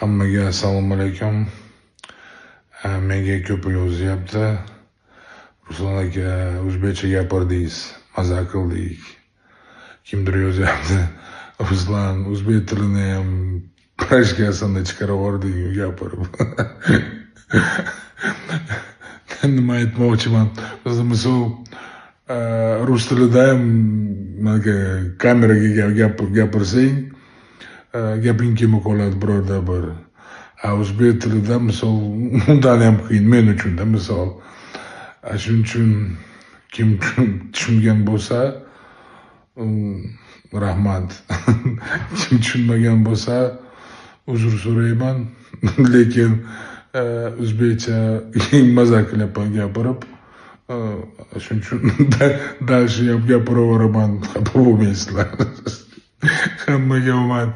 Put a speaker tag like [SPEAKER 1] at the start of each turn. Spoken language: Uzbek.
[SPEAKER 1] Hammaga assalomu alaykum. Menga ko'p yozyapti. Ruslan aka, o'zbekcha gapirdingiz, maza qildik. Kimdir yozyapti. Ruslan, o'zbek tilini ham prashkasini chiqarib yubording gapirib. Nima aytmoqchiman? O'zi misol rus tilida ham kameraga gapirsang, gaping kelmay qoladi birorta bir. O'zbek tilida misol undan ham qiyin men uchun-da misol. Shuning uchun kim tushungan bo'lsa, rahmat. Kim tushunmagan bo'lsa, uzr so'rayman. Lekin o'zbekcha maza qilyapman gapirib. Shuning uchun dalshi ham gapiraveraman, xafa bo'lmaysizlar. Hammaga omad.